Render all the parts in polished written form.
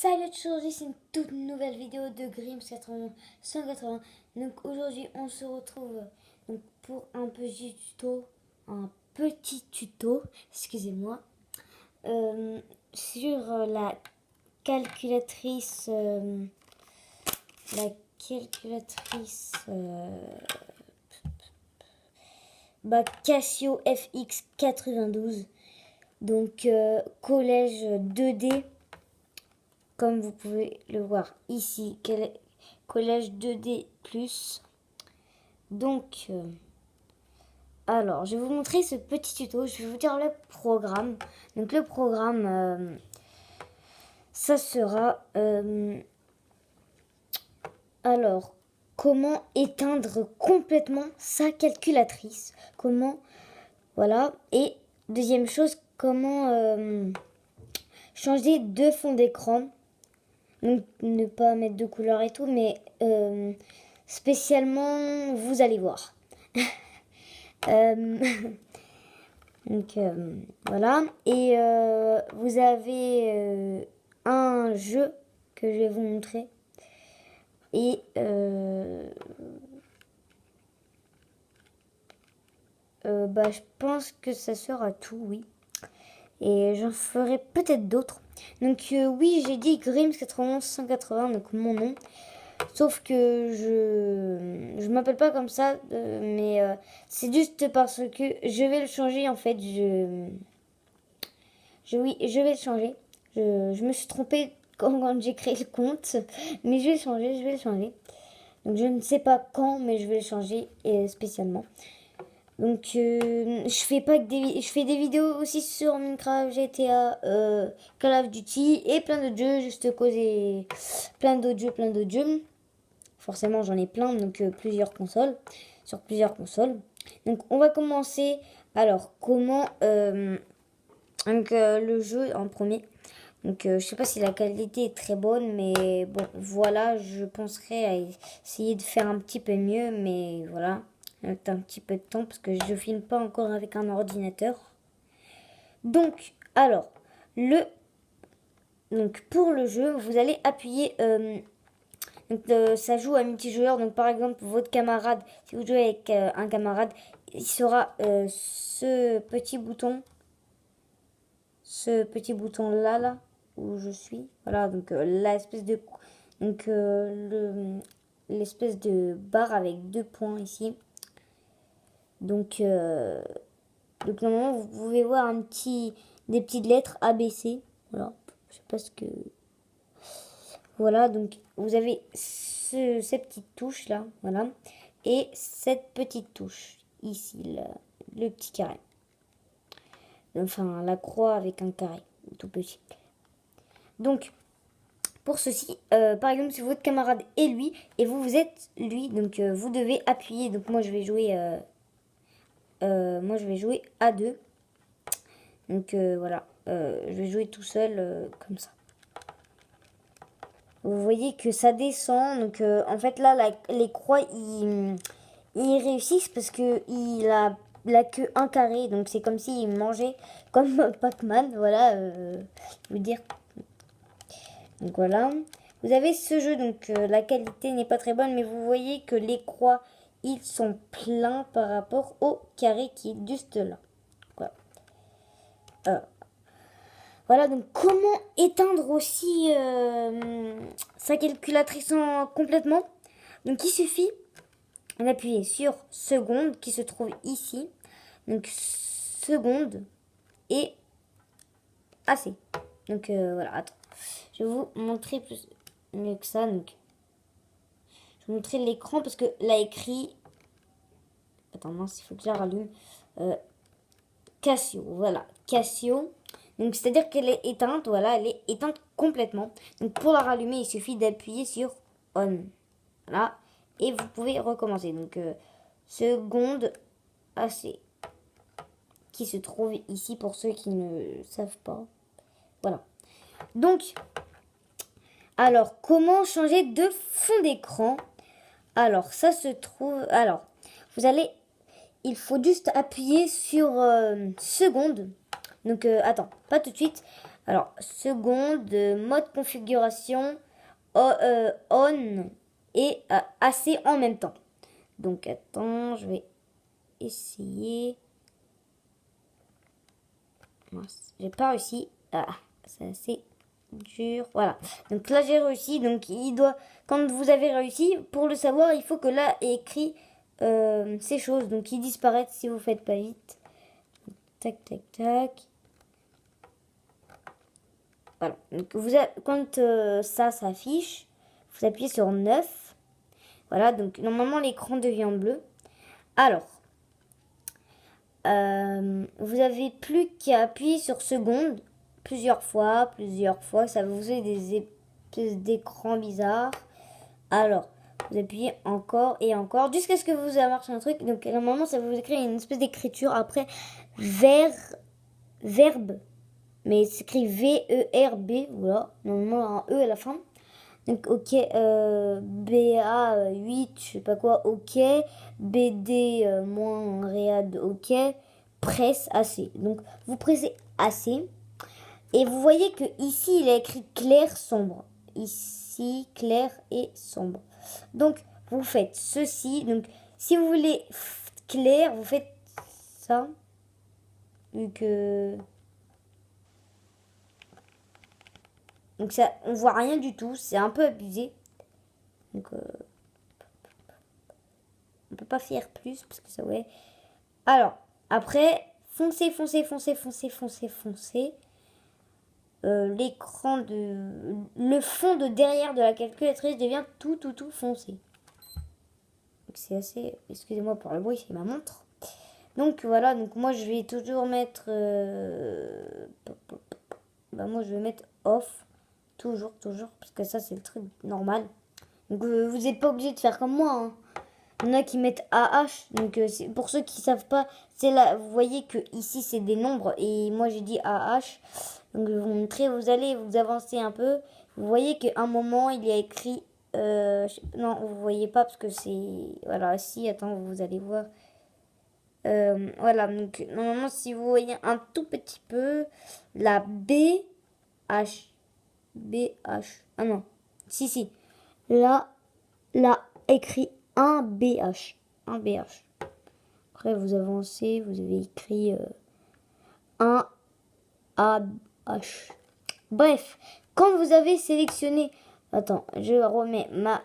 Salut à tous, aujourd'hui c'est une toute nouvelle vidéo de Grims 180. Donc aujourd'hui on se retrouve donc, pour un petit tuto, excusez-moi, sur la calculatrice, la calculatrice Casio FX92, donc collège 2D. Comme vous pouvez le voir ici, collège 2D+. Donc, alors, je vais vous montrer ce petit tuto. Je vais vous dire le programme. Donc, le programme, ça sera... alors, comment éteindre complètement sa calculatrice. Comment... Voilà. Et deuxième chose, comment changer de fond d'écran. Donc, ne pas mettre de couleur et tout, mais spécialement, vous allez voir. Donc, voilà. Et vous avez un jeu que je vais vous montrer. Et je pense que ça sera tout, oui. Et j'en ferai peut-être d'autres. Donc oui, j'ai dit Grims 180, donc mon nom. Sauf que je m'appelle pas comme ça, mais c'est juste parce que je vais le changer en fait. Oui, je vais le changer. Je me suis trompée quand j'ai créé le compte, mais je vais le changer. Donc je ne sais pas quand, mais je vais le changer spécialement. Donc je fais des vidéos aussi sur Minecraft, GTA, Call of Duty et plein d'autres jeux, juste causer plein d'autres jeux. Forcément j'en ai plein, donc sur plusieurs consoles. Donc on va commencer. Alors comment le jeu en premier. Donc je sais pas si la qualité est très bonne, mais bon voilà, je penserai à essayer de faire un petit peu mieux, mais voilà. Avec un petit peu de temps parce que je filme pas encore avec un ordinateur. Donc, alors, pour le jeu, vous allez appuyer. Ça joue à multijoueur. Donc, par exemple, votre camarade, si vous jouez avec un camarade, il sera ce petit bouton là où je suis. Voilà, donc l'espèce de barre avec 2 points ici. Donc normalement vous pouvez voir des petites lettres ABC. Voilà, je sais pas ce que. Voilà, donc vous avez ces petites touches là, voilà, et cette petite touche ici, le petit carré. Enfin la croix avec un carré tout petit. Donc pour ceci, par exemple, si votre camarade est lui et vous êtes lui, donc vous devez appuyer. Donc moi je vais jouer à 2. Donc voilà, je vais jouer tout seul comme ça. Vous voyez que ça descend. Donc en fait là, les croix, ils réussissent parce que il a que un carré. Donc c'est comme s'il mangeait comme Pac-Man. Voilà, je veux dire. Donc voilà. Vous avez ce jeu, donc la qualité n'est pas très bonne, mais vous voyez que les croix, ils sont pleins par rapport au carré qui est juste là. Voilà, donc comment éteindre aussi sa calculatrice complètement. Donc il suffit d'appuyer sur seconde qui se trouve ici. Donc seconde et AC. Donc voilà, attends. Je vais vous montrer mieux que ça. Donc, je vais vous montrer l'écran parce que là écrit... Attends, mince, il faut que je la rallume. Casio, voilà, Casio. Donc c'est-à-dire qu'elle est éteinte, voilà, elle est éteinte complètement. Donc pour la rallumer, il suffit d'appuyer sur on. Voilà, et vous pouvez recommencer. Donc seconde AC qui se trouve ici pour ceux qui ne savent pas. Voilà. Donc alors comment changer de fond d'écran? Alors ça se trouve, alors il faut juste appuyer sur seconde. Donc attends, pas tout de suite. Alors, seconde, mode configuration, on et AC en même temps. Donc, attends, je vais essayer. Mince, j'ai pas réussi. Ah, c'est assez dur. Voilà. Donc là, j'ai réussi. Donc, quand vous avez réussi, pour le savoir, il faut que là, écrit ces choses. Donc, ils disparaissent si vous faites pas vite. Tac, tac, tac. Voilà. Donc, quand ça s'affiche, vous appuyez sur 9. Voilà. Donc, normalement, l'écran devient bleu. Alors, vous avez plus qu'à appuyer sur seconde plusieurs fois. Ça vous fait des espèces d'écrans bizarres. Alors, vous appuyez encore et encore jusqu'à ce que vous marche un truc. Donc, normalement, ça vous écrit une espèce d'écriture. Après, verbe. Mais c'est écrit V-E-R-B. Voilà. Normalement, un E à la fin. Donc, ok. BA 8, je sais pas quoi. Ok. BD moins réad. Ok. Presse AC. Donc, vous pressez AC. Et vous voyez que ici, il a écrit clair, sombre. Ici, clair et sombre. Donc, vous faites ceci. Donc, si vous voulez clair, vous faites ça. Vu que... Donc, ça, on voit rien du tout. C'est un peu abusé. Donc, on peut pas faire plus parce que ça, ouais. Alors, après, foncez. L'écran le fond de derrière de la calculatrice devient tout foncé. C'est assez, excusez-moi pour le bruit, c'est ma montre. Donc voilà, donc moi je vais toujours mettre moi je vais mettre off toujours parce que ça c'est le truc normal. Donc vous n'êtes pas obligé de faire comme moi, hein. Il y en a qui mettent AH, donc pour ceux qui savent pas, c'est là, vous voyez que ici c'est des nombres et moi j'ai dit AH. Donc je vais vous montrer, vous allez vous avancer un peu. Vous voyez qu'à un moment il y a écrit, non vous voyez pas parce que c'est, voilà, si, attends, vous allez voir. Voilà, donc normalement si vous voyez un tout petit peu, la BH, ah non, si, là écrit un BH. Après, vous avancez, vous avez écrit un AH. Bref, quand vous avez sélectionné... Attends, je remets ma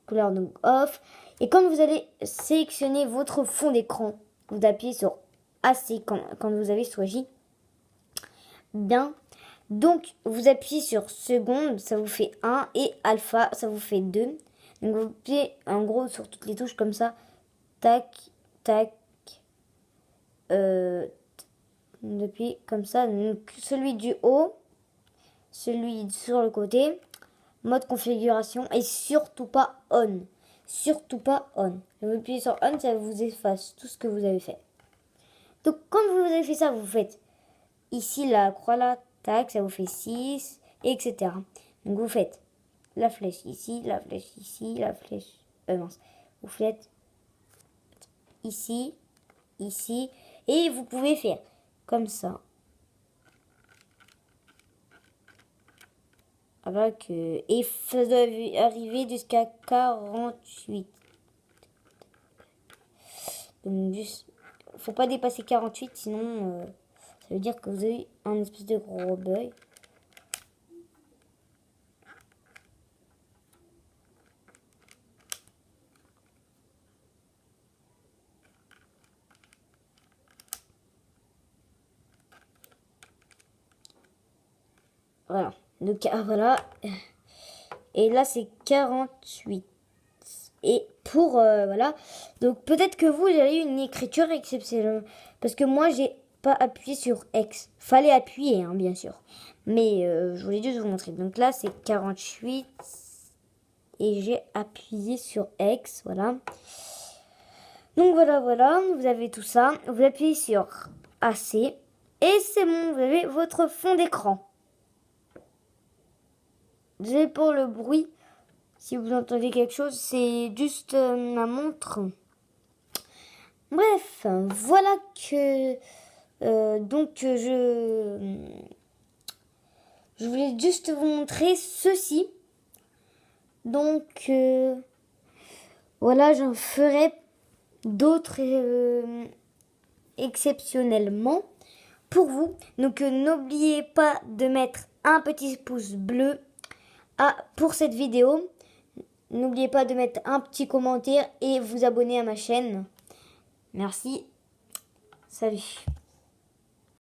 couleur donc off. Et quand vous allez sélectionner votre fond d'écran, vous appuyez sur AC quand vous avez choisi. Bien. Donc, vous appuyez sur seconde, ça vous fait 1. Et alpha, ça vous fait 2. Donc, vous appuyez en gros sur toutes les touches comme ça. Tac, tac. Depuis comme ça. Donc, celui du haut, celui sur le côté, mode configuration et surtout pas on. Surtout pas on. Vous appuyez sur on, ça vous efface tout ce que vous avez fait. Donc, quand vous avez fait ça, vous faites ici la croix là, tac, ça vous fait 6, etc. Donc, vous faites la flèche ici, la flèche ici, la flèche. Mince. Vous faites ici, ici, et vous pouvez faire comme ça. Avec, et ça doit arriver jusqu'à 48. Donc, juste, faut pas dépasser 48, sinon ça veut dire que vous avez un espèce de gros bug. Voilà. Donc, voilà. Et là, c'est 48. Et pour, voilà. Donc, peut-être que vous avez une écriture exceptionnelle. Parce que moi, j'ai pas appuyé sur X. Fallait appuyer, hein, bien sûr. Mais je voulais juste vous montrer. Donc là, c'est 48. Et j'ai appuyé sur X. Voilà. Donc, voilà. Vous avez tout ça. Vous appuyez sur AC. Et c'est bon, vous avez votre fond d'écran. Désolé pour le bruit. Si vous entendez quelque chose, c'est juste ma montre. Bref, voilà que... donc, je voulais juste vous montrer ceci. Donc, voilà, j'en ferai d'autres exceptionnellement pour vous. Donc, n'oubliez pas de mettre un petit pouce bleu pour cette vidéo. N'oubliez pas de mettre un petit commentaire et vous abonner à ma chaîne. Merci. Salut.